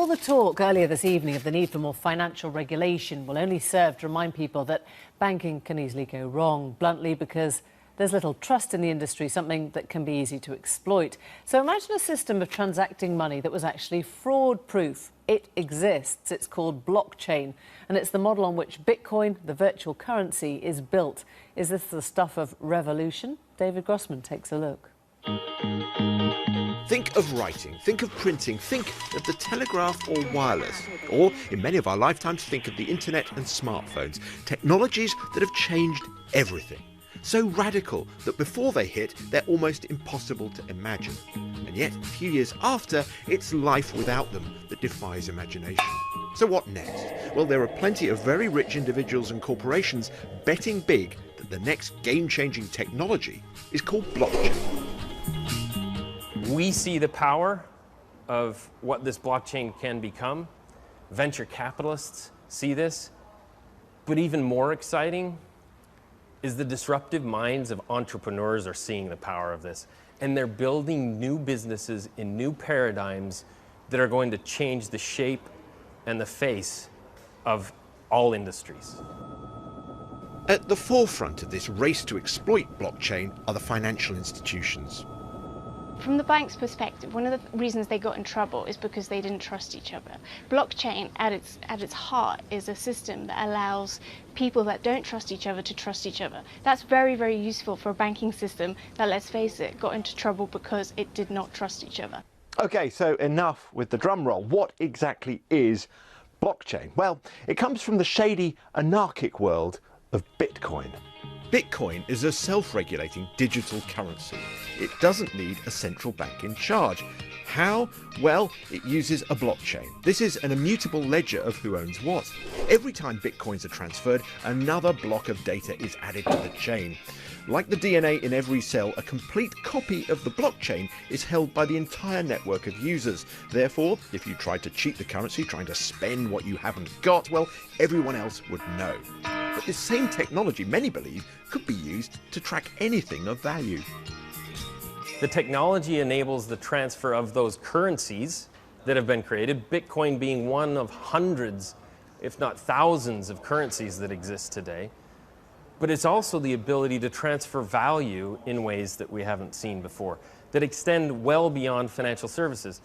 the talk earlier this evening of the need for more financial regulation will only serve to remind people that banking can easily go wrong, bluntly because there's little trust in the industry, something that can be easy to exploit. So imagine a system of transacting money that was actually fraud-proof. It exists. It's called blockchain, and it's the model on which Bitcoin, the virtual currency, is built. Is this the stuff of revolution? David Grossman takes a look. Think of writing, think of printing, think of the telegraph or wireless. Or, in many of our lifetimes, think of the internet and smartphones. Technologies that have changed everything. So radical that before they hit, they're almost impossible to imagine. And yet, a few years after, it's life without them that defies imagination. So what next? Well, there are plenty of very rich individuals and corporations betting big that the next game-changing technology is called blockchain. We see the power of what this blockchain can become. Venture capitalists see this. But even more exciting is the disruptive minds of entrepreneurs are seeing the power of this. And they're building new businesses in new paradigms that are going to change the shape and the face of all industries. At the forefront of this race to exploit blockchain are the financial institutions. From the bank's perspective, one of the reasons they got in trouble is because they didn't trust each other. Blockchain, at its heart, is a system that allows people that don't trust each other to trust each other. That's very, very useful for a banking system that, let's face it, got into trouble because it did not trust each other. Okay, so enough with the drum roll. What exactly is blockchain? Well, it comes from the shady, anarchic world of Bitcoin. Bitcoin is a self-regulating digital currency. It doesn't need a central bank in charge. How? Well, it uses a blockchain. This is an immutable ledger of who owns what. Every time bitcoins are transferred, another block of data is added to the chain. Like the DNA in every cell, a complete copy of the blockchain is held by the entire network of users. Therefore, if you tried to cheat the currency, trying to spend what you haven't got, well, everyone else would know. But this same technology, many believe, could be used to track anything of value. The technology enables the transfer of those currencies that have been created, Bitcoin being one of hundreds, if not thousands, of currencies that exist today. But it's also the ability to transfer value in ways that we haven't seen before, that extend well beyond financial services.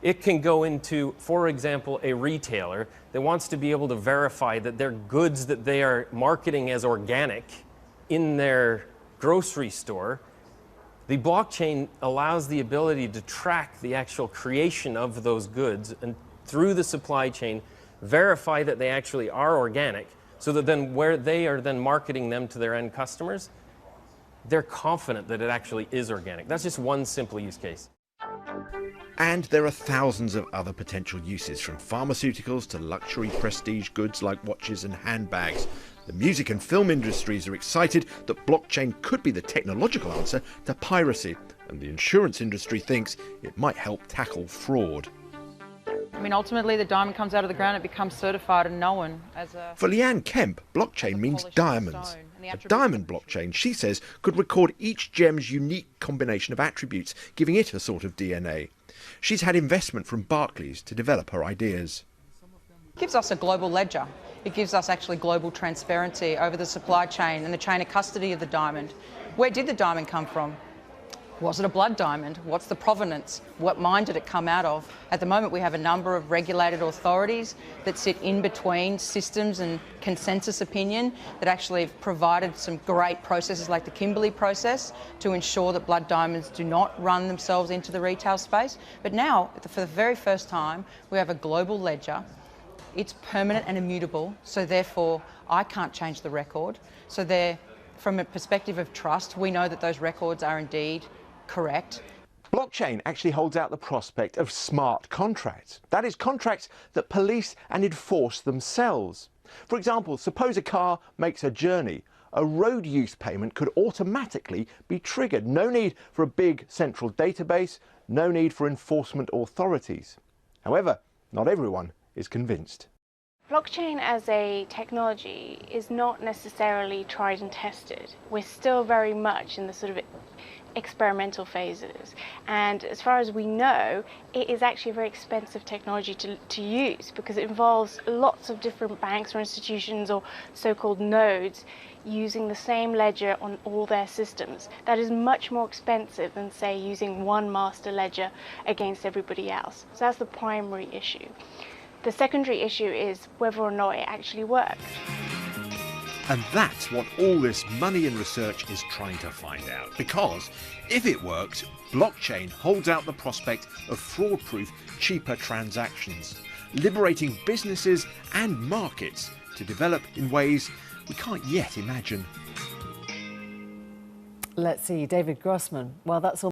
It can go into, for example, a retailer that wants to be able to verify that their goods that they are marketing as organic in their grocery store. The blockchain allows the ability to track the actual creation of those goods and through the supply chain verify that they actually are organic, so that then where they are then marketing them to their end customers, they're confident that it actually is organic. That's just one simple use case. And there are thousands of other potential uses, from pharmaceuticals to luxury prestige goods like watches and handbags. The music and film industries are excited that blockchain could be the technological answer to piracy, and the insurance industry thinks it might help tackle fraud. I mean, ultimately the diamond comes out of the ground, it becomes certified and known as a... For Leanne Kemp, blockchain means diamonds. A diamond blockchain, she says, could record each gem's unique combination of attributes, giving it a sort of DNA. She's had investment from Barclays to develop her ideas. It gives us a global ledger. It gives us actually global transparency over the supply chain and the chain of custody of the diamond. Where did the diamond come from? Was it a blood diamond? What's the provenance? What mine did it come out of? At the moment we have a number of regulated authorities that sit in between systems and consensus opinion that actually have provided some great processes like the Kimberley process to ensure that blood diamonds do not run themselves into the retail space. But now, for the very first time, we have a global ledger. It's permanent and immutable, so therefore I can't change the record. So there, from a perspective of trust, we know that those records are indeed correct. Blockchain actually holds out the prospect of smart contracts. That is, contracts that police and enforce themselves. For example, suppose a car makes a journey. A road use payment could automatically be triggered. No need for a big central database, no need for enforcement authorities. However, not everyone is convinced. Blockchain as a technology is not necessarily tried and tested. We're still very much in the sort of experimental phases. And as far as we know, it is actually a very expensive technology to use, because it involves lots of different banks or institutions or so-called nodes using the same ledger on all their systems. That is much more expensive than, say, using one master ledger against everybody else. So that's the primary issue. The secondary issue is whether or not it actually works. And that's what all this money and research is trying to find out. Because if it works, blockchain holds out the prospect of fraud-proof, cheaper transactions, liberating businesses and markets to develop in ways we can't yet imagine. Let's see, David Grossman. Well, that's all.